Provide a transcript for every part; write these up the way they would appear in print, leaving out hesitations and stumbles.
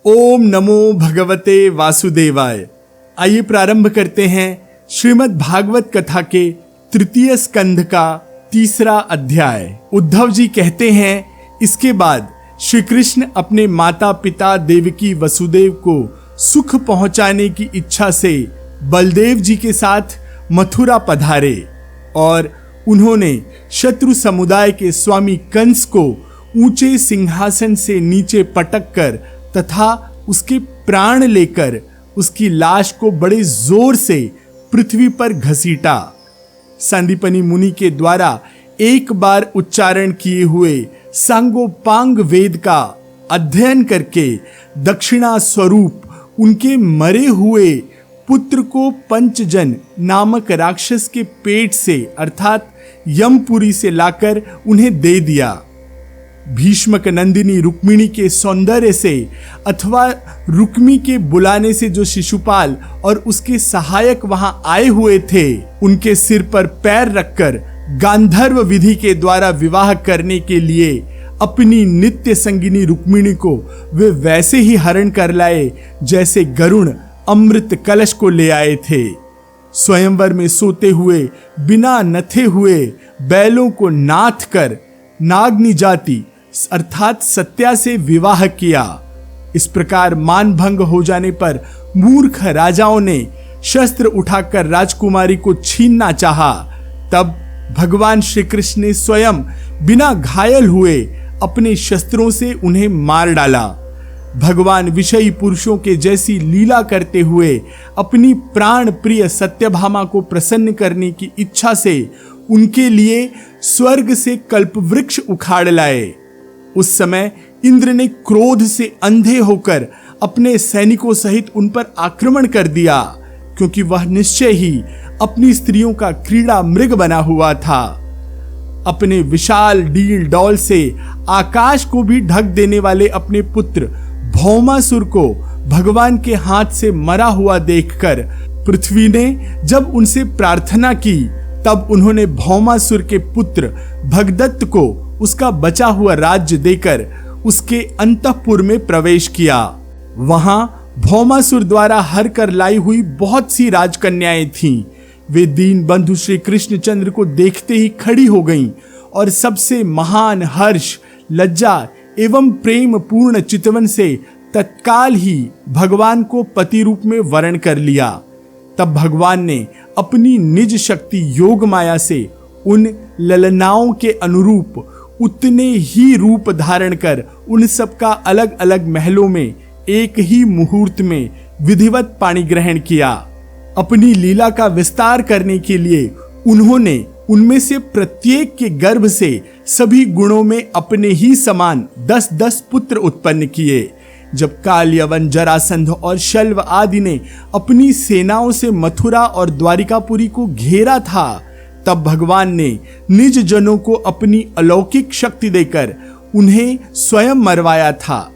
ओम नमो भगवते वासुदेवाय। आइए प्रारंभ करते हैं श्रीमद् भागवत कथा के तृतीय स्कंध का तीसरा अध्याय। उद्धव जी कहते हैं, इसके बाद श्री कृष्ण अपने माता पिता देवकी वसुदेव को सुख पहुंचाने की इच्छा से बलदेव जी के साथ मथुरा पधारे और उन्होंने शत्रु समुदाय के स्वामी कंस को ऊंचे सिंहासन से नीचे पटक कर तथा उसके प्राण लेकर उसकी लाश को बड़े जोर से पृथ्वी पर घसीटा। संदीपनी मुनि के द्वारा एक बार उच्चारण किए हुए सांगोपांग वेद का अध्ययन करके दक्षिणा स्वरूप उनके मरे हुए पुत्र को पंचजन नामक राक्षस के पेट से अर्थात यमपुरी से लाकर उन्हें दे दिया। भीष्मक नंदिनी रुक्मिणी के सौंदर्य से अथवा रुक्मी के बुलाने से जो शिशुपाल और उसके सहायक वहां आए हुए थे, उनके सिर पर पैर रखकर गांधर्व विधि के द्वारा विवाह करने के लिए अपनी नित्य संगिनी रुक्मिणी को वे वैसे ही हरण कर लाए जैसे गरुण अमृत कलश को ले आए थे। स्वयंवर में सोते हुए बिना नथे हुए बैलों को नाथ कर नागनी जाति अर्थात सत्या से विवाह किया। इस प्रकार मानभंग हो जाने पर मूर्ख राजाओं ने शस्त्र उठाकर राजकुमारी को छीनना चाहा। तब भगवान श्री कृष्ण ने स्वयं बिना घायल हुए अपने शस्त्रों से उन्हें मार डाला। भगवान विषयी पुरुषों के जैसी लीला करते हुए अपनी प्राण प्रिय सत्यभामा को प्रसन्न करने की इच्छा से उनके लिए स्वर्ग से कल्पवृक्ष उखाड़ लाए। उस समय इंद्र ने क्रोध से अंधे होकर अपने सैनिकों सहित उन पर आक्रमण कर दिया, क्योंकि वह निश्चय ही अपनी स्त्रियों का क्रीड़ा मृग बना हुआ था। अपने विशाल डील डौल से आकाश को भी ढक देने वाले अपने पुत्र भौमासुर को भगवान के हाथ से मरा हुआ देखकर पृथ्वी ने जब उनसे प्रार्थना की, तब उन्होंने भौमासुर के पुत्र भगदत्त को उसका बचा हुआ राज्य देकर उसके अंतःपुर में प्रवेश किया। वहां भौमासुर द्वारा हर कर लाई हुई बहुत सी राजकन्याएं थीं। वे दीन बंधु श्री कृष्णचंद्र को देखते ही खड़ी हो गईं और सबसे महान हर्ष, लज्जा एवं प्रेम पूर्ण चितवन से तत्काल ही भगवान को पति रूप में वरण कर लिया। तब भगवान ने अपनी निज शक्ति योग माया से उन ललनाओं के अनुरूप उतने ही रूप धारण कर उन सब का अलग अलग महलों में एक ही मुहूर्त में विधिवत पाणी ग्रहण किया। अपनी लीला का विस्तार करने के लिए उन्होंने उनमें से प्रत्येक के गर्भ से सभी गुणों में अपने ही समान 10-10 पुत्र उत्पन्न किए। जब काल, यवन, जरासंध और शल्व आदि ने अपनी सेनाओं से मथुरा और द्वारिकापुरी को घेरा था, तब भगवान ने निज जनों को अपनी अलौकिक शक्ति देकर उन्हें स्वयं मरवाया था।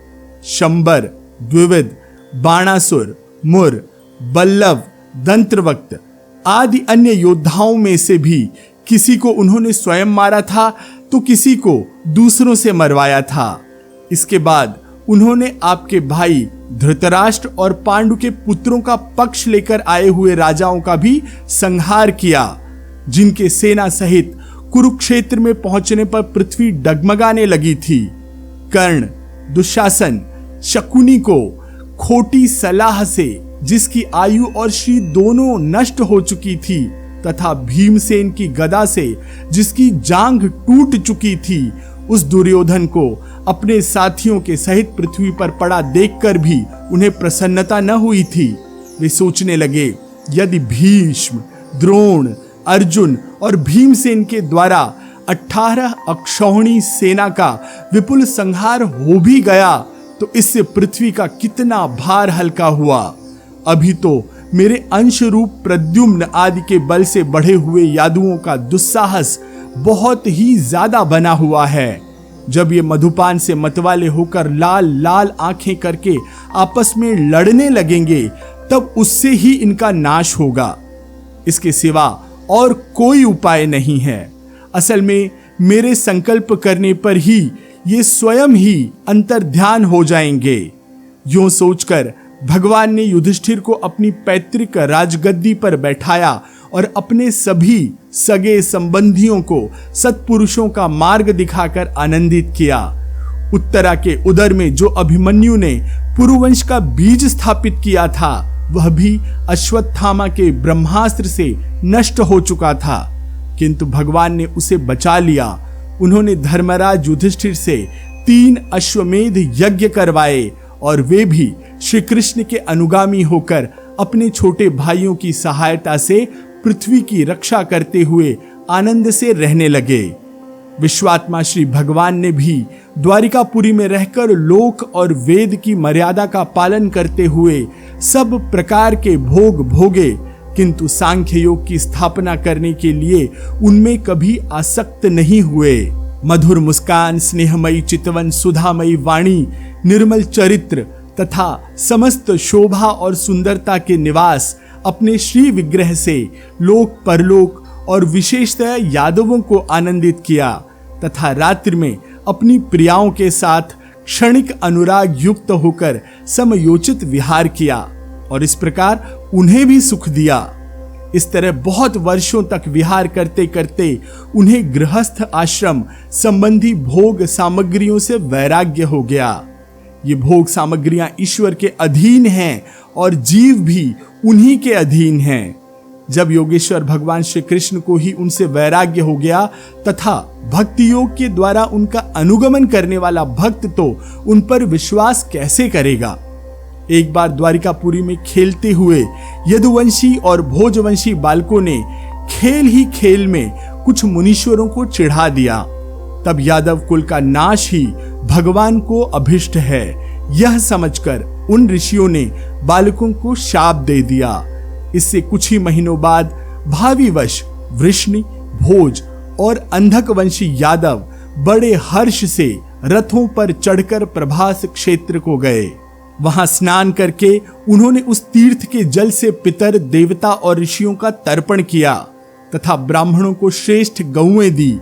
शंबर, द्विविद, बाणासुर, मुर, बल्लव, दंत्रवक्त आदि अन्य योद्धाओं में से भी किसी को उन्होंने स्वयं मारा था तो किसी को दूसरों से मरवाया था। इसके बाद उन्होंने आपके भाई धृतराष्ट्र और पांडु के पुत्रों का पक्ष लेकर आए हुए राजाओं का भी संहार किया, जिनके सेना सहित कुरुक्षेत्र में पहुंचने पर पृथ्वी डगमगाने लगी थी। कर्ण, दुशासन, शकुनी को खोटी सलाह से जिसकी आयु और श्री दोनों नष्ट हो चुकी थी तथा भीमसेन की गदा से जिसकी जांघ टूट चुकी थी, उस दुर्योधन को अपने साथियों के सहित पृथ्वी पर पड़ा देखकर भी उन्हें प्रसन्नता न हुई थी। वे सोचने लगे, यदि भीष्म, द्रोण, अर्जुन और भीमसेन के द्वारा 18 अक्षौहिणी सेना का विपुल संहार हो भी गया तो इससे पृथ्वी का कितना भार हल्का हुआ। अभी तो मेरे अंश रूप प्रद्युम्न आदि के बल से बढ़े हुए यादुओं का दुस्साहस बहुत ही ज्यादा बना हुआ है। जब ये मधुपान से मतवाले होकर लाल लाल आंखें करके आपस में लड़ने लगेंगे, तब उससे ही इनका नाश होगा। इसके सिवा और कोई उपाय नहीं है। असल में मेरे संकल्प करने पर ही ये स्वयं ही अंतर्ध्यान हो जाएंगे। यूं सोचकर भगवान ने युधिष्ठिर को अपनी पैतृक राजगद्दी पर बैठाया और अपने सभी सगे संबंधियों को सत्पुरुषों का मार्ग दिखाकर आनंदित किया। उत्तरा के उदर में जो अभिमन्यु ने पुरुवंश का बीज स्थापित किया था, वह भी अश्वत्थामा के ब्रह्मास्त्र से नष्ट हो चुका था, किंतु भगवान ने उसे बचा लिया। उन्होंने धर्मराज युधिष्ठिर से 3 अश्वमेध यज्ञ करवाए और वे भी श्री कृष्ण के अनुगामी होकर अपने छोटे भाइयों की सहायता से पृथ्वी की रक्षा करते हुए आनंद से रहने लगे। विश्वात्मा श्री भगवान ने भी द्वारिकापुरी में रहकर लोक और वेद की मर्यादा का पालन करते हुए सब प्रकार के भोग भोगे, किंतु सांख्य योग की स्थापना करने के लिए उनमें कभी आसक्त नहीं हुए। मधुर मुस्कान, स्नेहमयी चितवन, सुधामयी वाणी, निर्मल चरित्र तथा समस्त शोभा और सुंदरता के निवास अपने श्री विग्रह से लोक परलोक और विशेषतः यादवों को आनंदित किया तथा रात्रि में अपनी प्रियाओं के साथ क्षणिक अनुराग युक्त होकर समयोचित विहार किया और इस प्रकार उन्हें भी सुख दिया। इस तरह बहुत वर्षों तक विहार करते करते उन्हें गृहस्थ आश्रम संबंधी भोग सामग्रियों से वैराग्य हो गया। ये भोग सामग्रियां ईश्वर के अधीन हैं और जीव भी उन्हीं के अधीन हैं। जब योगेश्वर भगवान श्री कृष्ण को ही उनसे वैराग्य हो गया तथा भक्ति योग के द्वारा उनका अनुगमन करने वाला भक्त तो उन पर विश्वास कैसे करेगा। एक बार द्वारिकापुरी में खेलते हुए यदुवंशी और भोजवंशी बालकों ने खेल ही खेल में कुछ मुनीश्वरों को चिढ़ा दिया। तब यादव कुल का नाश ही भगवान को अभिष्ट है, यह समझकर उन ऋषियों ने बालकों को शाप दे दिया। इससे कुछ ही महीनों बाद भाविवश वृष्णि, भोज और अंधकवंशी यादव बड़े हर्ष से रथों पर चढ़कर प्रभास क्षेत्र को गए। वहां स्नान करके उन्होंने उस तीर्थ के जल से पितर, देवता और ऋषियों का तर्पण किया तथा ब्राह्मणों को श्रेष्ठ गौएं दी।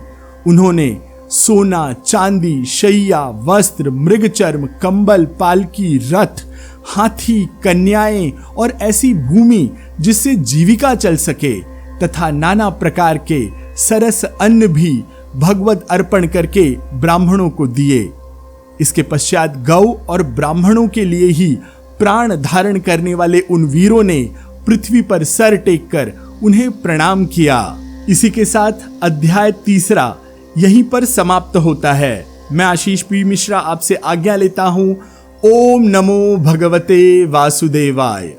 उन्होंने सोना, चांदी, शैया, वस्त्र, मृगचर्म, कंबल, पालकी, रथ, हाथी, कन्याएं और ऐसी भूमि जिससे जीविका चल सके तथा नाना प्रकार के सरस अन्न भी भगवत अर्पण करके ब्राह्मणों को दिए। इसके पश्चात गौ और ब्राह्मणों के लिए ही प्राण धारण करने वाले उन वीरों ने पृथ्वी पर सर टेक कर उन्हें प्रणाम किया। इसी के साथ अध्याय 3 यहीं पर समाप्त होता है। मैं आशीष पी मिश्रा आपसे आज्ञा लेता हूं। ओम नमो भगवते वासुदेवाय।